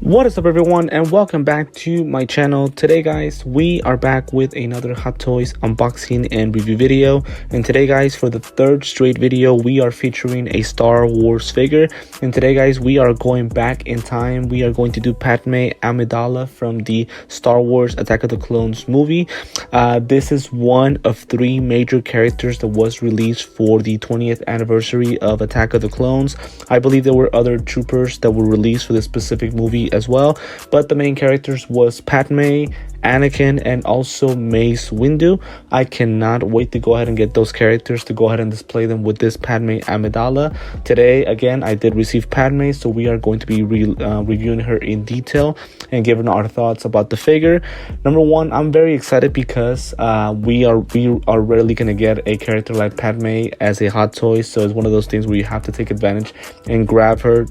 What is up everyone, and welcome back to my channel. Today guys, we are back with another Hot Toys unboxing and review video. And today guys, for the third straight video, we are featuring a Star Wars figure. And today guys, we are going back in time. We are going to do Padme Amidala from the Star Wars Attack of the Clones movie. This is one of three major characters that was released for the 20th anniversary of Attack of the Clones. I believe there were other troopers that were released for this specific movie as well, but the main characters was Padme, Anakin, and also Mace Windu. I cannot wait to go ahead and get those characters to go ahead and display them with this Padme Amidala. Today again, I did receive Padme, so we are going to be reviewing her in detail and giving our thoughts about the figure. Number one, I'm very excited because we are rarely gonna get a character like Padme as a Hot Toy, so it's one of those things where you have to take advantage and grab her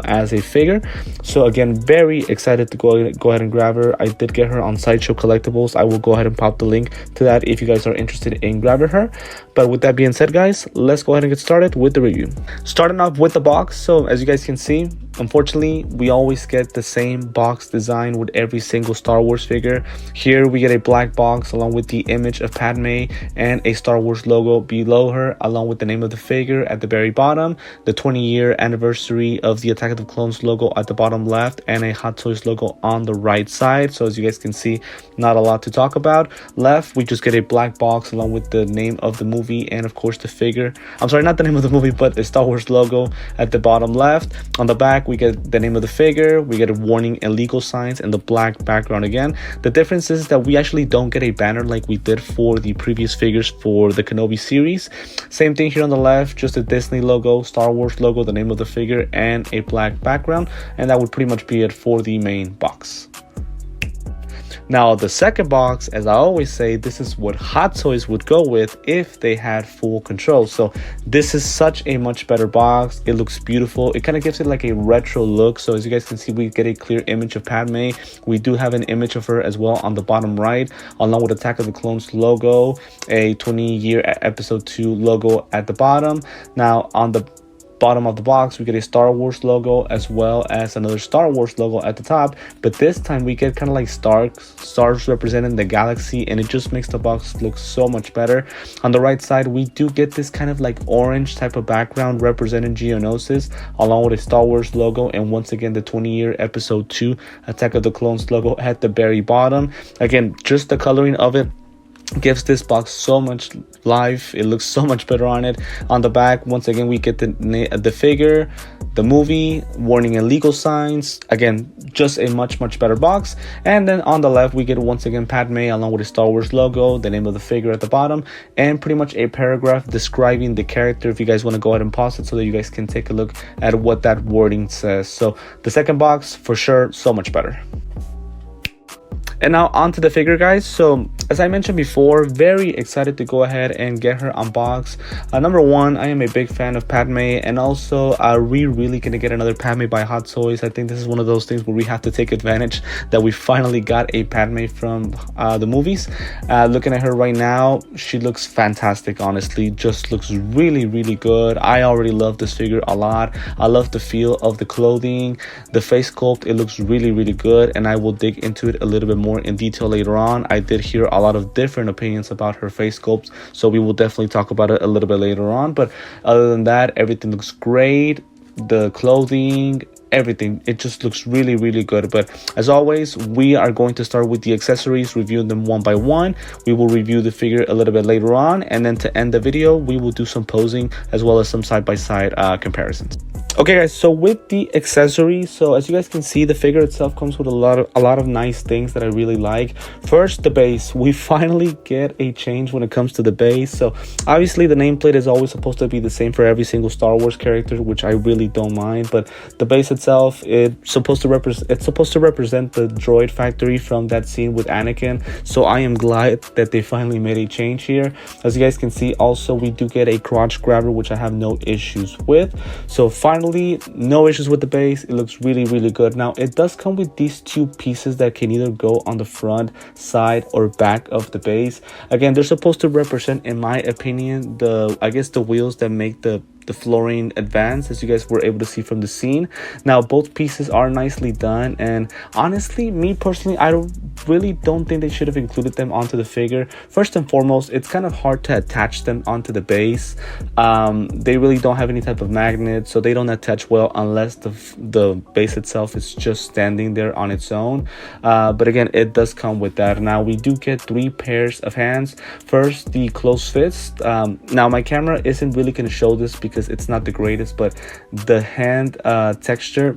as a figure. So again, very excited to go ahead and grab her. I did get her on Sideshow Collectibles. I will go ahead and pop the link to that if you guys are interested in grabbing her. But with that being said guys, let's go ahead and get started with the review. Starting off with the box. So as you guys can see, unfortunately we always get the same box design with every single Star Wars figure. Here we get a black box along with the image of Padme and a Star Wars logo below her, along with the name of the figure at the very bottom, the 20-year anniversary of the Attack of the Clones logo at the bottom left, and a Hot Toys logo on the right side. So as you guys can see, not a lot to talk about. Left, we just get a black box along with the name of the movie and of course the figure. I'm sorry, not the name of the movie, but the Star Wars logo at the bottom left. On the back, we get the name of the figure. We get a warning and legal signs and the black background again. The difference is that we actually don't get a banner like we did for the previous figures for the Kenobi series. Same thing here on the left, just a Disney logo, Star Wars logo, the name of the figure, and a black background. And that would pretty much be it for the main box. Now the second box, as I always say, this is what Hot Toys would go with if they had full control. So this is such a much better box. It looks beautiful. It kind of gives it like a retro look. So as you guys can see, we get a clear image of Padme. We do have an image of her as well on the bottom right, along with Attack of the Clones logo, a 20-year episode 2 logo at the bottom. Now on the bottom of the box, we get a Star Wars logo as well as another Star Wars logo at the top, but this time we get kind of like stars representing the galaxy, and it just makes the box look so much better. On the right side, we do get this kind of like orange type of background representing Geonosis, along with a Star Wars logo, and once again the 20-year episode 2 Attack of the Clones logo at the very bottom. Again, just the coloring of it gives this box so much life. It looks so much better on it. On the back, once again, we get the figure, the movie, warning and legal signs. Again, just a much better box. And then on the left, we get once again Padme along with a Star Wars logo, the name of the figure at the bottom, and pretty much a paragraph describing the character. If you guys want to go ahead and pause it so that you guys can take a look at what that wording says. So the second box, for sure, so much better. And now onto the figure guys. So as I mentioned before, very excited to go ahead and get her unboxed. Number one, I am a big fan of Padme, and also are we really gonna get another Padme by Hot Toys? I think this is one of those things where we have to take advantage that we finally got a Padme from the movies. Looking at her right now, she looks fantastic. Honestly, just looks really good. I already love this figure a lot. I love the feel of the clothing, the face sculpt. It looks really good, and I will dig into it a little bit more in detail later on. I did hear a lot of different opinions about her face sculpt, so we will definitely talk about it a little bit later on. But other than that, everything looks great. The clothing, everything, it just looks really good. But as always, we are going to start with the accessories, reviewing them one by one. We will review the figure a little bit later on, and then to end the video, we will do some posing as well as some side-by-side comparisons. Okay guys, so with the accessories, so as you guys can see, the figure itself comes with a lot of nice things that I really like. First, the base. We finally get a change when it comes to the base. So obviously the nameplate is always supposed to be the same for every single Star Wars character, which I really don't mind, but the base itself, it's supposed to represent the droid factory from that scene with Anakin. So I am glad that they finally made a change here. As you guys can see, also we do get a crotch grabber, which I have no issues with. So finally, no issues with the base. It looks really good. Now it does come with these two pieces that can either go on the front, side, or back of the base. Again, they're supposed to represent, in my opinion, the wheels that make the the flooring advance, as you guys were able to see from the scene. Now both pieces are nicely done, and honestly, me personally, I really don't think they should have included them onto the figure. First and foremost, it's kind of hard to attach them onto the base. They really don't have any type of magnet, so they don't attach well unless the base itself is just standing there on its own. But again, it does come with that. Now we do get 3 pairs of hands. First, the closed fist. Now my camera isn't really going to show this because it's not the greatest, but the hand texture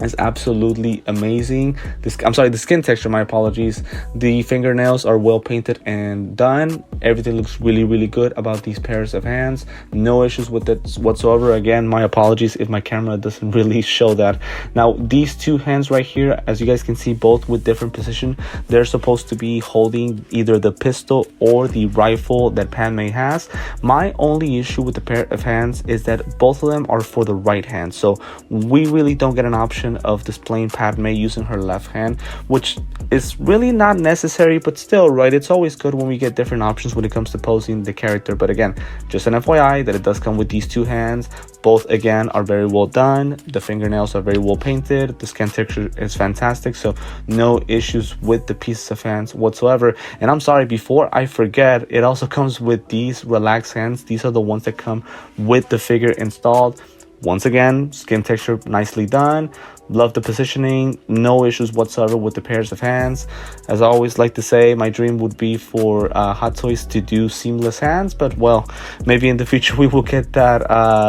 is absolutely amazing. The skin texture, my apologies. The fingernails are well painted and done. Everything looks really good about these pairs of hands. No issues with it whatsoever. Again, my apologies if my camera doesn't really show that. Now these 2 hands right here, as you guys can see, both with different position, they're supposed to be holding either the pistol or the rifle that Padme has. My only issue with the pair of hands is that both of them are for the right hand, so we really don't get an option of displaying Padme using her left hand, which is really not necessary, but still, right, it's always good when we get different options when it comes to posing the character. But again, just an FYI that it does come with these 2 hands. Both again are very well done. The fingernails are very well painted. The skin texture is fantastic, so no issues with the pieces of hands whatsoever. And I'm sorry, before I forget, it also comes with these relaxed hands. These are the ones that come with the figure installed. Once again, skin texture nicely done. Love the positioning. No issues whatsoever with the pairs of hands. As I always like to say, my dream would be for Hot Toys to do seamless hands, but well, maybe in the future we will get that.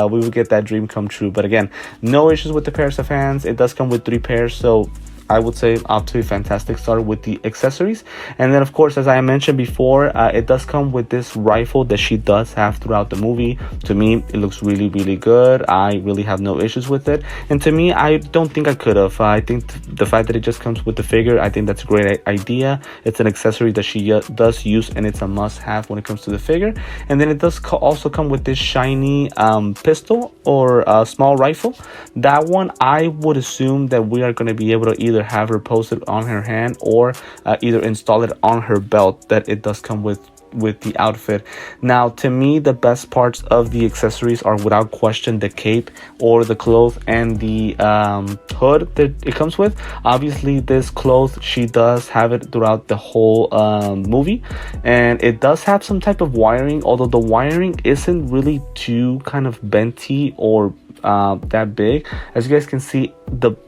We will get that dream come true. But again, no issues with the pairs of hands. It does come with 3 pairs, so I would say off to a fantastic start with the accessories. And then of course, as I mentioned before, it does come with this rifle that she does have throughout the movie. To me, it looks really good. I really have no issues with it, and to me, I don't think I could have. I think the fact that it just comes with the figure, I think that's a great idea. It's an accessory that she does use, and it's a must-have when it comes to the figure. And then it does also come with this shiny pistol or small rifle. That one, I would assume that we are going to be able to either have her post it on her hand or either install it on her belt, that it does come with the outfit. Now, to me, the best parts of the accessories are without question the cape or the clothes and the hood that it comes with. Obviously, this clothes, she does have it throughout the whole movie, and it does have some type of wiring, although the wiring isn't really too kind of benty or that big. As you guys can see,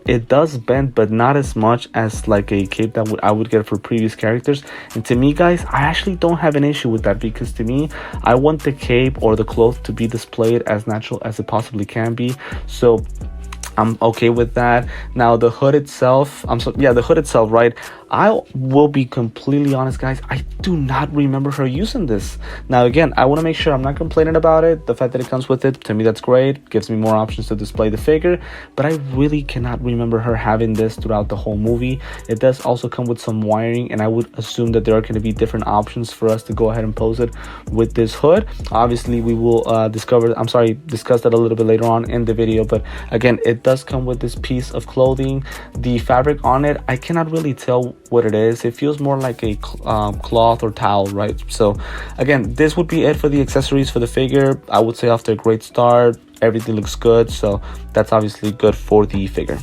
it does bend, but not as much as like a cape that I would get for previous characters. And to me, guys, I actually don't have an issue with that, because to me, I want the cape or the clothes to be displayed as natural as it possibly can be. So I'm okay with that. Now the hood itself, the hood itself, right? I will be completely honest, guys, I do not remember her using this. Now again, I want to make sure I'm not complaining about it. The fact that it comes with it, to me, that's great. Gives me more options to display the figure, but I really cannot remember her having this throughout the whole movie. It does also come with some wiring, and I would assume that there are going to be different options for us to go ahead and pose it with this hood. Obviously, we will discuss that a little bit later on in the video, but again, it does come with this piece of clothing. The fabric on it, I cannot really tell what it is. It feels more like a cloth or towel, right? So again, this would be it for the accessories for the figure. I would say after a great start, everything looks good, so that's obviously good for the figure.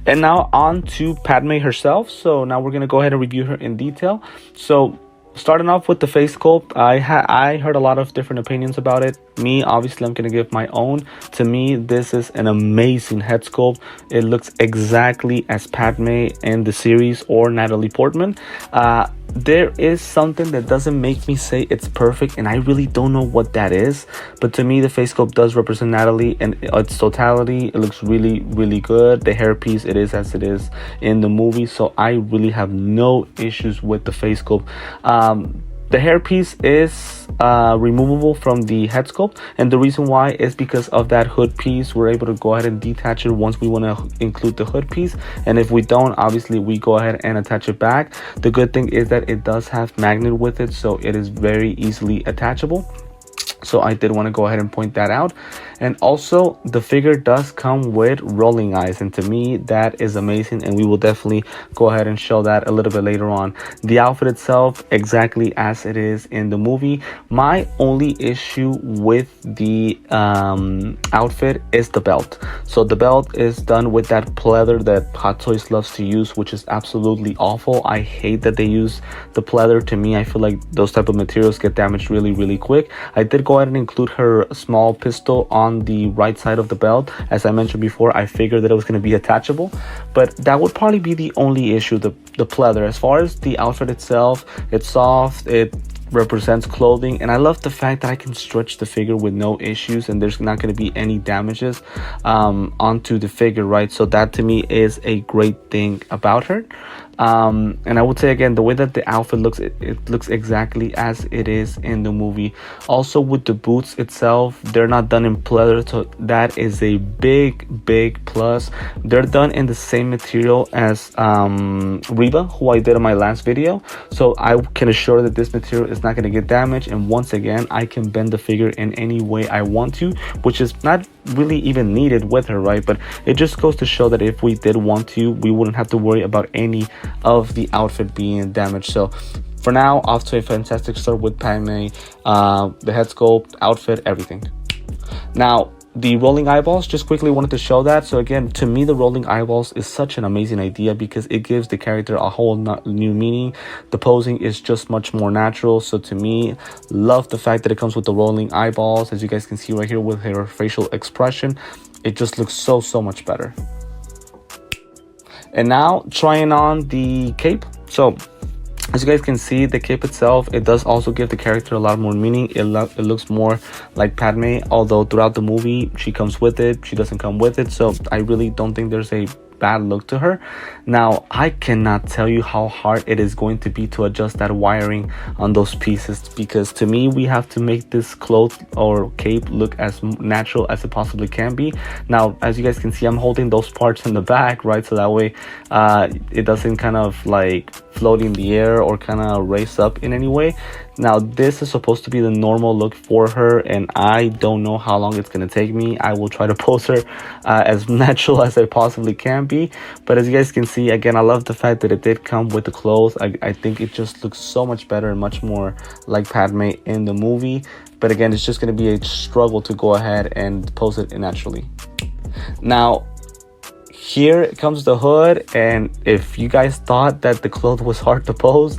And now on to Padme herself. So now we're gonna go ahead and review her in detail. So starting off with the face sculpt, I heard a lot of different opinions about it. Me, obviously, I'm going to give my own. To me, this is an amazing head sculpt. It looks exactly as Padme in the series or Natalie Portman. There is something that doesn't make me say it's perfect, and I really don't know what that is. But to me, the face sculpt does represent Natalie in its totality. It looks really good. The hairpiece, it is as it is in the movie, so I really have no issues with the face sculpt. The hairpiece is removable from the head sculpt, and the reason why is because of that hood piece. We're able to go ahead and detach it once we want to include the hood piece, and if we don't, obviously we go ahead and attach it back. The good thing is that it does have magnet with it, so it is very easily attachable. So I did want to go ahead and point that out. And also the figure does come with rolling eyes, and to me that is amazing, and we will definitely go ahead and show that a little bit later on. The outfit itself exactly as it is in the movie. My only issue with the outfit is the belt. So the belt is done with that pleather that Hot Toys loves to use, which is absolutely awful. I hate that they use the pleather. To me, I feel like those type of materials get damaged really quick. I did go ahead and include her small pistol on the right side of the belt. As I mentioned before, I figured that it was going to be attachable, but that would probably be the only issue, the pleather. As far as the outfit itself, it's soft, it represents clothing, and I love the fact that I can stretch the figure with no issues, and there's not going to be any damages onto the figure, right? So that to me is a great thing about her. And I would say again, the way that the outfit looks, it looks exactly as it is in the movie. Also with the boots itself, they're not done in pleather, so that is a big plus. They're done in the same material as Reba, who I did in my last video, so I can assure that this material is not going to get damaged. And once again, I can bend the figure in any way I want to, which is not really even needed with her, right? But it just goes to show that if we did want to, we wouldn't have to worry about any of the outfit being damaged. So for now, off to a fantastic start with Padme, the head sculpt, outfit, everything. Now the rolling eyeballs, just quickly wanted to show that. So again, to me, the rolling eyeballs is such an amazing idea because it gives the character a whole new meaning. The posing is just much more natural. So to me, love the fact that it comes with the rolling eyeballs. As you guys can see right here with her facial expression, it just looks so much better. And now trying on the cape. So as you guys can see, the cape itself, it does also give the character a lot more meaning. It looks more like Padme, although throughout the movie she comes with it, she doesn't come with it. So I really don't think there's a bad look to her. Now I cannot tell you how hard it is going to be to adjust that wiring on those pieces, because to me, we have to make this cloth or cape look as natural as it possibly can be. Now as you guys can see, I'm holding those parts in the back, right, so that way it doesn't kind of like float in the air or kind of race up in any way. Now this is supposed to be the normal look for her, and I don't know how long it's going to take me. I will try to pose her as natural as I possibly can be. But as you guys can see, again, I love the fact that it did come with the clothes. I think it just looks so much better and much more like Padme in the movie. But again, it's just going to be a struggle to go ahead and pose it naturally. Now here comes the hood, and if you guys thought that the cloth was hard to pose,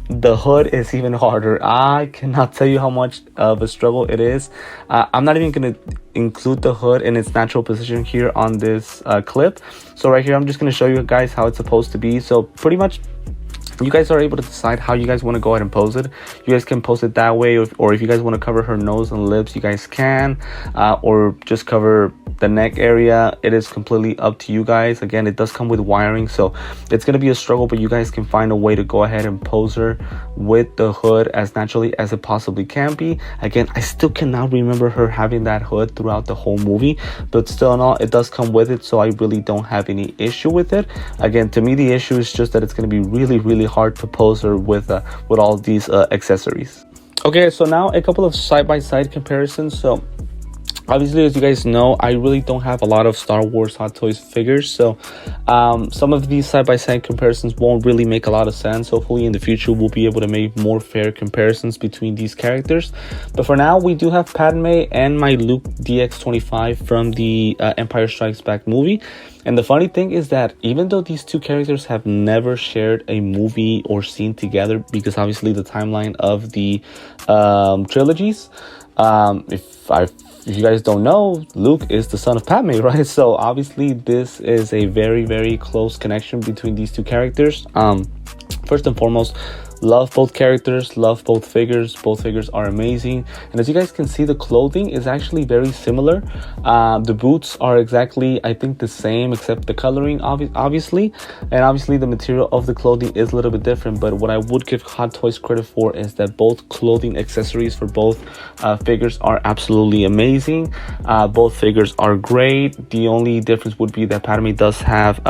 the hood is even harder. I cannot tell you how much of a struggle it is. I'm not even going to include the hood in its natural position here on this clip. So right here, I'm just going to show you guys how it's supposed to be. So pretty much you guys are able to decide how you guys want to go ahead and pose it. You guys can pose it that way, or if you guys want to cover her nose and lips, you guys can, or just cover the neck area. It is completely up to you guys. Again, it does come with wiring, so it's going to be a struggle, but you guys can find a way to go ahead and pose her with the hood as naturally as it possibly can be. Again, I still cannot remember her having that hood throughout the whole movie, but still in all, it does come with it, so I really don't have any issue with it. Again, to me, the issue is just that it's going to be really hard to pose her with all these accessories. Okay, so now a couple of side-by-side comparisons. So obviously, as you guys know, I really don't have a lot of Star Wars Hot Toys figures, so some of these side-by-side comparisons won't really make a lot of sense. Hopefully in the future we'll be able to make more fair comparisons between these characters, but for now we do have Padme and my Luke DX25 from the Empire Strikes Back movie. And the funny thing is that even though these two characters have never shared a movie or scene together, because obviously the timeline of the trilogies, if you guys don't know, Luke is the son of Padme, right? So obviously this is a very close connection between these two characters. First and foremost, love both characters, love both figures. Both figures are amazing, and as you guys can see, the clothing is actually very similar. The boots are exactly, I think, the same, except the coloring obviously, and obviously the material of the clothing is a little bit different. But what I would give Hot Toys credit for is that both clothing accessories for both figures are absolutely amazing. Both figures are great. The only difference would be that Padme does have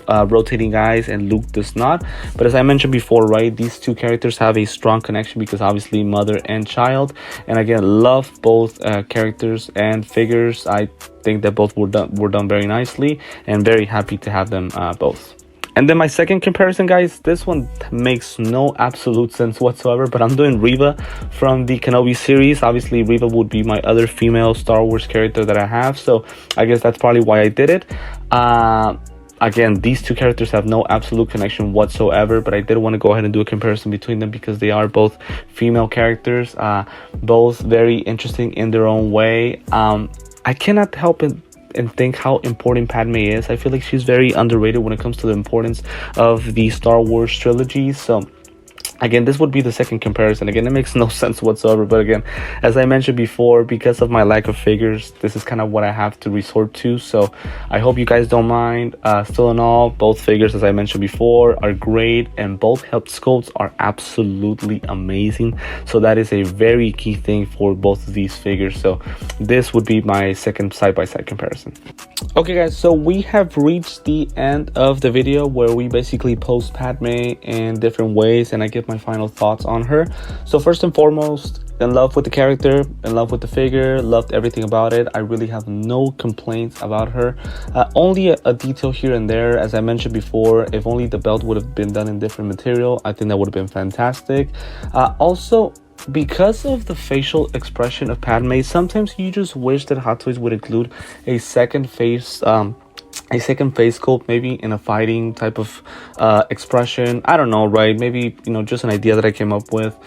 rotating eyes and Luke does not. But as I mentioned before, right, these two characters have a strong connection because obviously mother and child. And again, love both characters and figures. I think that both were done very nicely, and very happy to have them both. And then my second comparison, guys, this one makes no absolute sense whatsoever, but I'm doing Reva from the Kenobi series. Obviously, Reva would be my other female Star Wars character that I have, so I guess that's probably why I did it. Again, these two characters have no absolute connection whatsoever, but I did want to go ahead and do a comparison between them because they are both female characters, both very interesting in their own way. I cannot help it and think how important Padme is. I feel like she's very underrated when it comes to the importance of the Star Wars trilogy. So again, this would be the second comparison. Again, it makes no sense whatsoever, but again, as I mentioned before, because of my lack of figures, this is kind of what I have to resort to. So I hope you guys don't mind. Still in all, both figures, as I mentioned before, are great, and both head sculpts are absolutely amazing. So that is a very key thing for both of these figures. So this would be my second side-by-side comparison. Okay guys, so we have reached the end of the video where we basically post Padme in different ways and I give my final thoughts on her. So first and foremost, in love with the character, in love with the figure, loved everything about it. I really have no complaints about her. Only a detail here and there, as I mentioned before, if only the belt would have been done in different material, I think that would have been fantastic. Also, because of the facial expression of Padme, sometimes you just wish that Hot Toys would include a second face sculpt, maybe in a fighting type of expression. I don't know, right? Maybe, you know, just an idea that I came up with,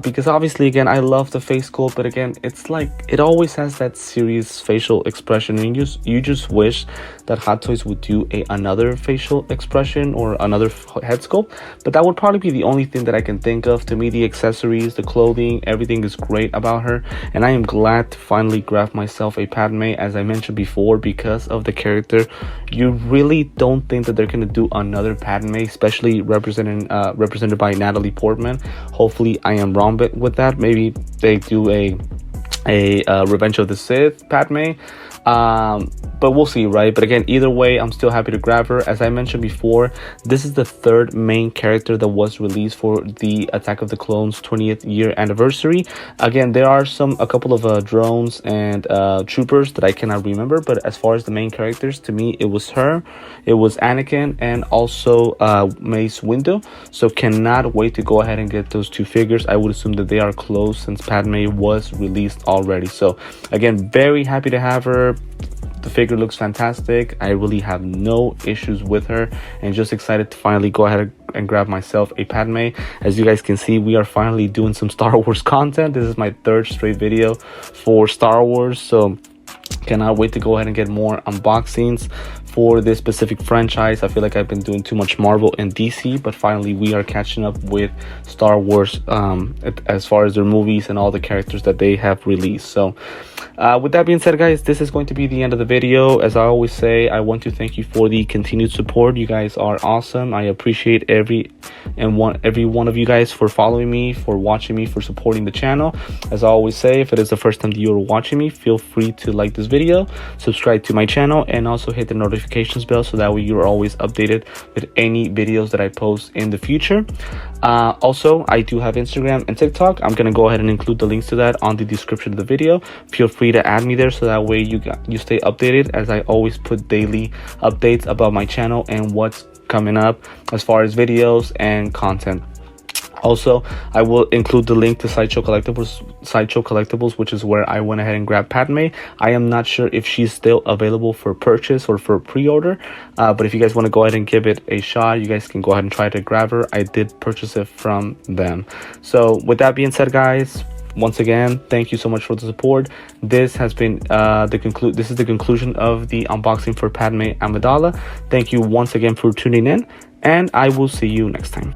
because obviously, again, I love the face sculpt, but again, it's like it always has that serious facial expression, and you just wish that Hot Toys would do another facial expression or another head sculpt. But that would probably be the only thing that I can think of. To me, the accessories, the clothing, everything is great about her, and I am glad to finally grab myself a Padme, as I mentioned before, because of the character. You really don't think that they're gonna do another Padme, especially represented by Natalie Portman. Hopefully I am wrong with that. Maybe they do a Revenge of the Sith Padme, but we'll see, right? But again, either way, I'm still happy to grab her. As I mentioned before, this is the third main character that was released for the Attack of the Clones 20th year anniversary. Again, there are a couple of drones and troopers that I cannot remember, but as far as the main characters, to me, it was her, it was Anakin, and also Mace Windu. So cannot wait to go ahead and get those two figures. I would assume that they are close since Padme was released already. So again, very happy to have her. The figure looks fantastic. I really have no issues with her, and just excited to finally go ahead and grab myself a Padme. As you guys can see, we are finally doing some Star Wars content. This is my third straight video for Star Wars, so cannot wait to go ahead and get more unboxings for this specific franchise. I feel like I've been doing too much Marvel and DC, but finally we are catching up with Star Wars as far as their movies and all the characters that they have released. So with that being said, guys, this is going to be the end of the video. As I always say, I want to thank you for the continued support. You guys are awesome. I appreciate every one of you guys for following me, for watching me, for supporting the channel. As I always say, if it is the first time that you are watching me, feel free to like this video, subscribe to my channel, and also hit the notifications bell so that way you're always updated with any videos that I post in the future. Also, I do have Instagram and TikTok. I'm gonna go ahead and include the links to that on the description of the video. Feel free to add me there so that way you stay updated, as I always put daily updates about my channel and what's coming up as far as videos and content. Also, I will include the link to Sideshow Collectibles, which is where I went ahead and grabbed Padme. I am not sure if she's still available for purchase or for pre-order, but if you guys want to go ahead and give it a shot, you guys can go ahead and try to grab her. I did purchase it from them. So with that being said, guys, once again, thank you so much for the support. This has been this is the conclusion of the unboxing for Padme Amidala. Thank you once again for tuning in, and I will see you next time.